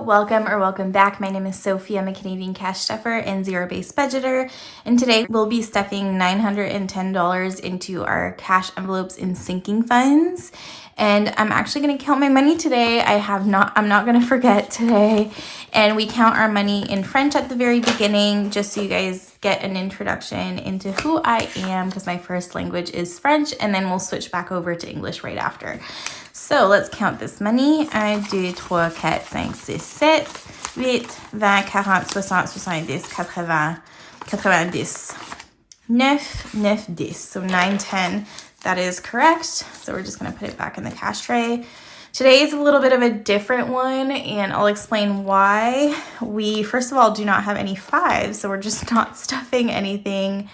welcome back. My name is Sophie. I'm a Canadian cash stuffer and zero-based budgeter, and today we'll be stuffing $910 into our cash envelopes in sinking funds. And I'm actually going to count my money today. I'm not going to forget today. And we count our money in French at the very beginning, just so you guys get an introduction into who I am, because my first language is French, and then we'll switch back over to English right after. So let's count this money. 1, 2, 3, 4, 5, 6, 7, 8, 20, 40, 60, 70, 80, 90, 9, 10. So 9, 10. That is correct. So we're just going to put it back in the cash tray. Today is a little bit of a different one, and I'll explain why. We, first of all, do not have any 5s, so we're just not stuffing anything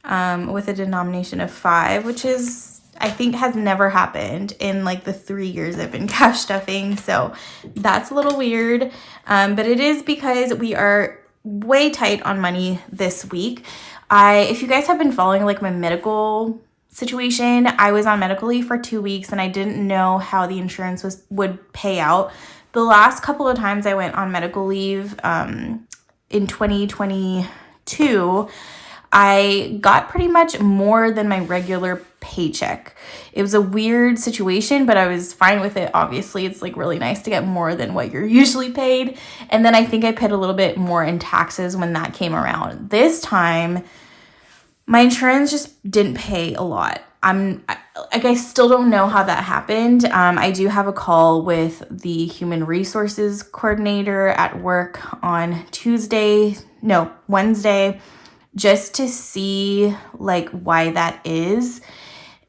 with a denomination of 5, which is, I think, has never happened in like the 3 years I've been cash stuffing. So that's a little weird, but it is because we are way tight on money this week. If you guys have been following like my medical situation, I was on medical leave for 2 weeks and I didn't know how the insurance would pay out. The last couple of times I went on medical leave in 2022, I got pretty much more than my regular paycheck. It was a weird situation, but I was fine with it. Obviously, it's like really nice to get more than what you're usually paid. And then I think I paid a little bit more in taxes when that came around. This time, my insurance just didn't pay a lot. I still don't know how that happened. I do have a call with the human resources coordinator at work on Wednesday, just to see like why that is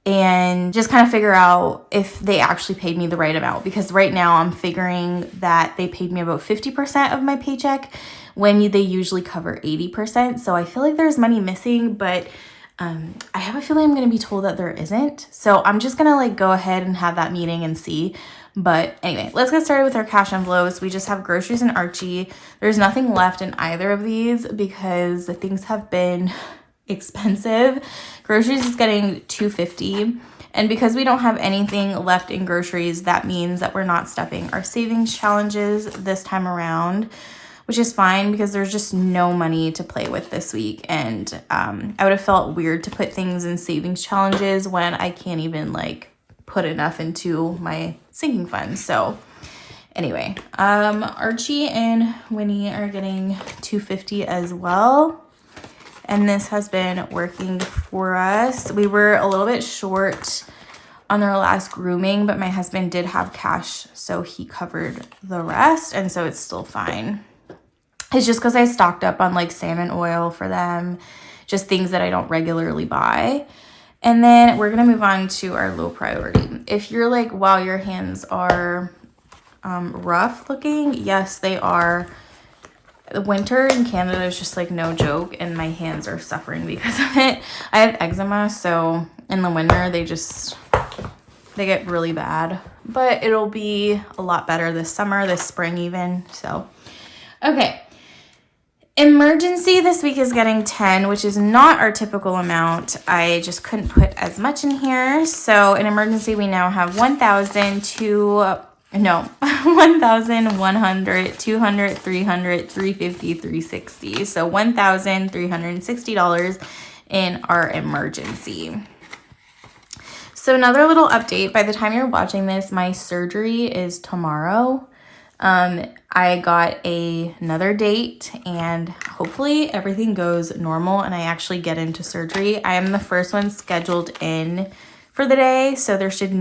and just kind of figure out if they actually paid me the right amount, because right now I'm figuring that they paid me about 50% of my paycheck when they usually cover 80%. So I feel like there's money missing, but I have a feeling I'm going to be told that there isn't. So I'm just going to like go ahead and have that meeting and see. But anyway, let's get started with our cash envelopes. We just have groceries and Archie. There's nothing left in either of these because things have been expensive. Groceries is getting $2.50. And because we don't have anything left in groceries, that means that we're not stuffing our savings challenges this time around, which is fine because there's just no money to play with this week. And I would have felt weird to put things in savings challenges when I can't even like put enough into my sinking funds. So anyway, Archie and Winnie are getting $2.50 as well. And this has been working for us. We were a little bit short on their last grooming, but my husband did have cash, so he covered the rest, and so it's still fine. It's just because I stocked up on like salmon oil for them, just things that I don't regularly buy. And then we're going to move on to our low priority. If you're like, wow, your hands are rough looking, yes, they are. The winter in Canada is just like no joke, and my hands are suffering because of it. I have eczema, so in the winter they get really bad. But it'll be a lot better this summer, this spring even. So, okay. Emergency this week is getting 10, which is not our typical amount. I just couldn't put as much in here. So in emergency, we now have 1,100, 200, 300, 350, 360. So $1,360 in our emergency. So another little update. By the time you're watching this, my surgery is tomorrow. I got another date, and hopefully everything goes normal and I actually get into surgery. I am the first one scheduled in for the day, so there should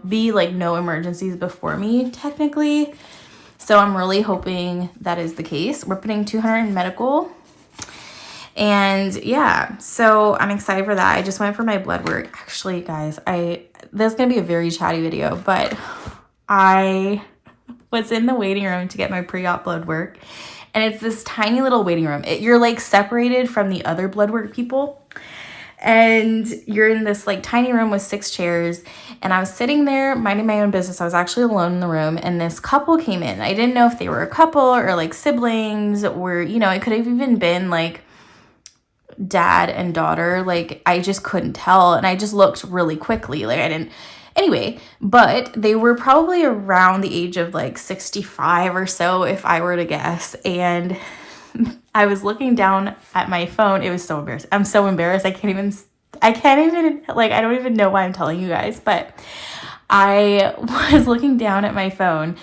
be no emergencies before me technically. So I'm really hoping that is the case. We're putting $200 in medical. And yeah, so I'm excited for that. I just went for my blood work. Actually, guys, this is going to be a very chatty video, but I was in the waiting room to get my pre-op blood work, and it's this tiny little waiting room. You're like separated from the other blood work people, and you're in this like tiny room with 6 chairs, and I was sitting there minding my own business. I was actually alone in the room, and this couple came in. I didn't know if they were a couple or like siblings, or it could have even been like dad and daughter. Like I just couldn't tell, and I just looked really quickly. Like I didn't Anyway, but they were probably around the age of like 65 or so, if I were to guess. And I was looking down at my phone. It was so embarrassing. I'm so embarrassed. I can't even, like, I don't even know why I'm telling you guys, but I was looking down at my phone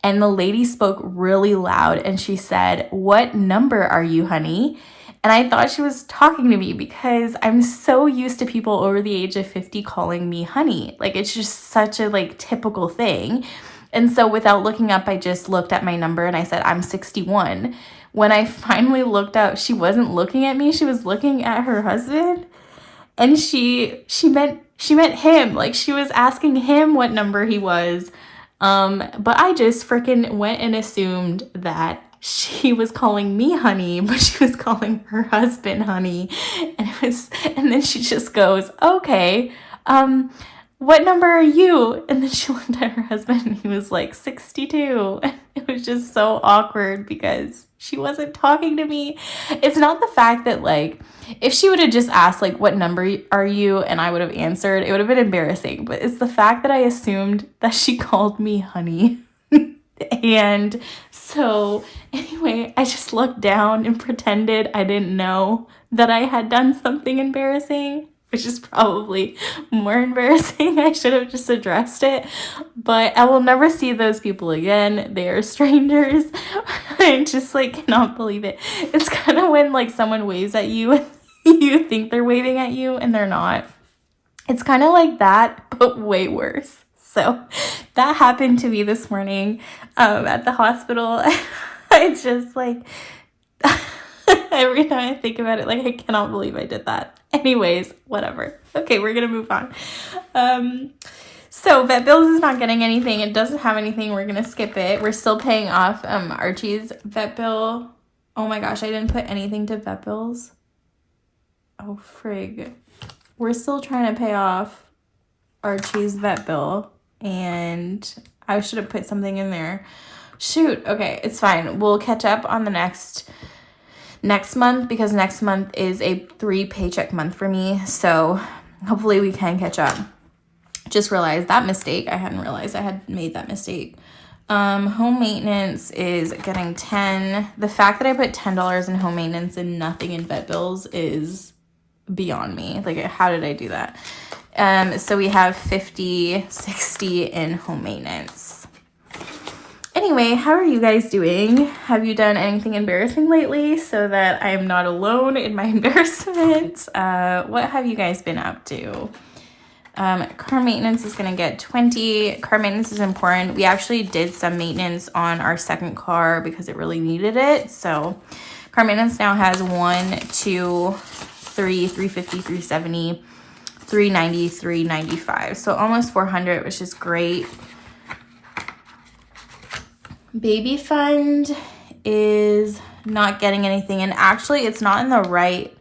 and the lady spoke really loud and she said, "What number are you, honey?" And I thought she was talking to me because I'm so used to people over the age of 50 calling me honey. Like, it's just such a like typical thing. And so without looking up, I just looked at my number and I said, "I'm 61. When I finally looked up, she wasn't looking at me. She was looking at her husband. And she meant him. Like, she was asking him what number he was. But I just freaking went and assumed that she was calling me honey, but she was calling her husband honey. And then she just goes, "Okay, what number are you?" And then she looked at her husband and he was like 62. And it was just so awkward because she wasn't talking to me. It's not the fact that, like, if she would have just asked, like, "What number are you?" and I would have answered, it would have been embarrassing. But it's the fact that I assumed that she called me honey. And so, anyway, I just looked down and pretended I didn't know that I had done something embarrassing, which is probably more embarrassing. I should have just addressed it. But I will never see those people again. They are strangers. I just, like, cannot believe it. It's kind of when, like, someone waves at you and you think they're waving at you and they're not. It's kind of like that, but way worse. So that happened to me this morning at the hospital. I just, like, every time I think about it, like, I cannot believe I did that. Anyways, whatever. Okay, we're going to move on. So Vet Bills is not getting anything. It doesn't have anything. We're going to skip it. We're still paying off Archie's vet bill. Oh my gosh, I didn't put anything to Vet Bills. Oh, frig. We're still trying to pay off Archie's vet bill. And I should have put something in there. Shoot. Okay, it's fine. We'll catch up on the next month because next month is a 3 paycheck month for me. So hopefully we can catch up. Just realized that mistake. I hadn't realized I had made that mistake. Home maintenance is getting 10. The fact that I put $10 in home maintenance and nothing in vet bills is beyond me. Like, how did I do that? So we have 50, 60 in home maintenance. Anyway, how are you guys doing? Have you done anything embarrassing lately so that I am not alone in my embarrassment? What have you guys been up to? Car maintenance is going to get 20. Car maintenance is important. We actually did some maintenance on our second car because it really needed it. So car maintenance now has 1, 2, 3, 350, 370, 390, 395. So almost 400, which is great. Baby fund is not getting anything. And actually, it's not in the right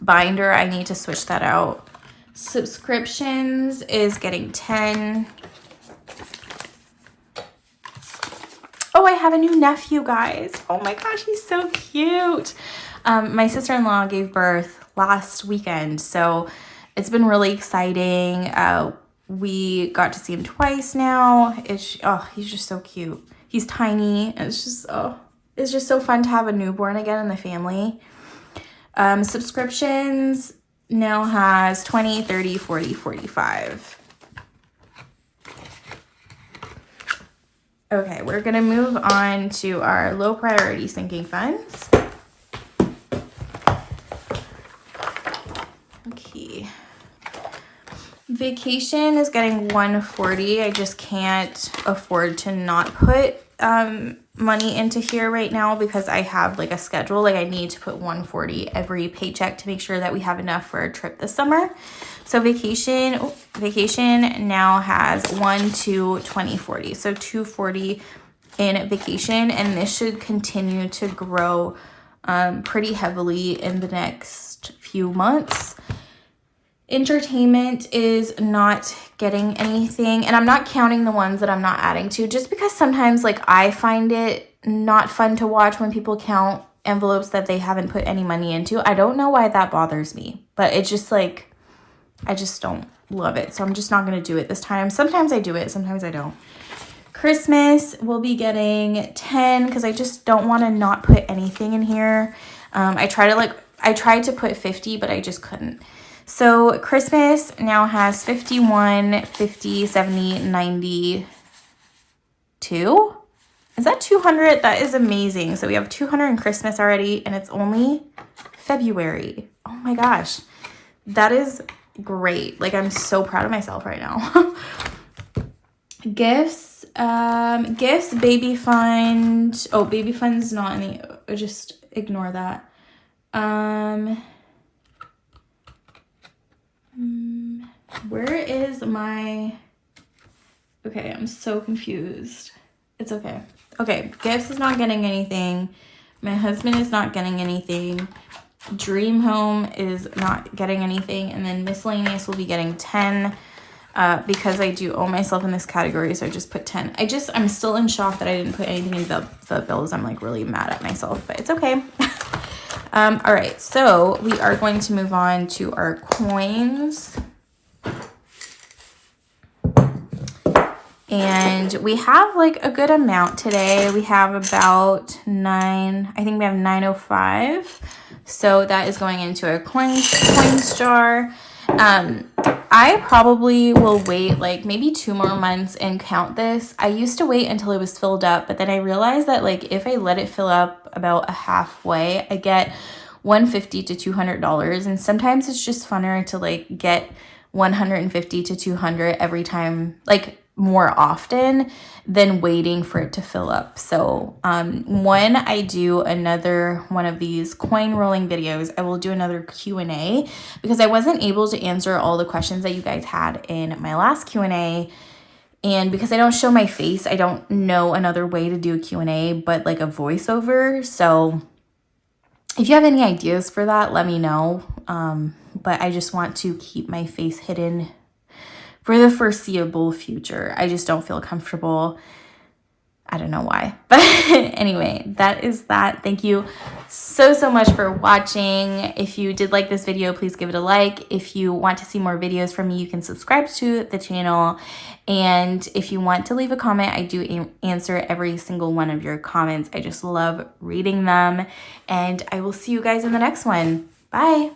binder. I need to switch that out. Subscriptions is getting 10. Oh, I have a new nephew, guys. Oh my gosh, he's so cute. My sister-in-law gave birth last weekend, so it's been really exciting. We got to see him twice now. He's just so cute. He's tiny. And it's just so fun to have a newborn again in the family. Subscriptions now has 20, 30, 40, 45. Okay, we're going to move on to our low priority sinking funds. Okay. Vacation is getting 140. I just can't afford to not put money into here right now because I have like a schedule. Like, I need to put 140 every paycheck to make sure that we have enough for a trip this summer. So vacation now has 1, 2, 20, 40. So 240 in vacation, and this should continue to grow pretty heavily in the next few months. Entertainment is not getting anything, and I'm not counting the ones that I'm not adding to, just because sometimes, like, I find it not fun to watch when people count envelopes that they haven't put any money into. I don't know why that bothers me, but it's just like, I just don't love it. So I'm just not going to do it this time. Sometimes I do it, sometimes I don't. Christmas, we'll be getting 10 because I just don't want to not put anything in here. I tried to put 50, but I just couldn't. So Christmas now has 51, 50, 70, 92. Is that 200? That is amazing. So we have 200 in Christmas already, and it's only February. Oh my gosh. That is great. Like, I'm so proud of myself right now. Gifts, baby fund. Oh, baby fund's not any, just ignore that. Where is my, okay, I'm so confused. It's okay. Okay, gifts is not getting anything. My husband is not getting anything. Dream home is not getting anything. And then miscellaneous will be getting 10 because I do owe myself in this category. So I just put 10. I'm still in shock that I didn't put anything in the bills. I'm like really mad at myself, but it's okay. All right, so we are going to move on to our coins. And we have like a good amount today. We have about I think we have 905. So that is going into a coins jar. I probably will wait like maybe 2 more months and count this. I used to wait until it was filled up, but then I realized that like if I let it fill up about a halfway, I get $150 to $200. And sometimes it's just funner to like get 150 to 200 every time, like more often than waiting for it to fill up. So when I do another one of these coin rolling videos, I will do another Q&A because I wasn't able to answer all the questions that you guys had in my last Q&A. And because I don't show my face, I don't know another way to do a Q&A but like a voiceover. So if you have any ideas for that, let me know. But I just want to keep my face hidden for the foreseeable future. I just don't feel comfortable. I don't know why. But anyway, that is that. Thank you so much for watching. If you did like this video, please give it a like. If you want to see more videos from me, you can subscribe to the channel. And if you want to leave a comment, I do answer every single one of your comments. I just love reading them. And I will see you guys in the next one. Bye.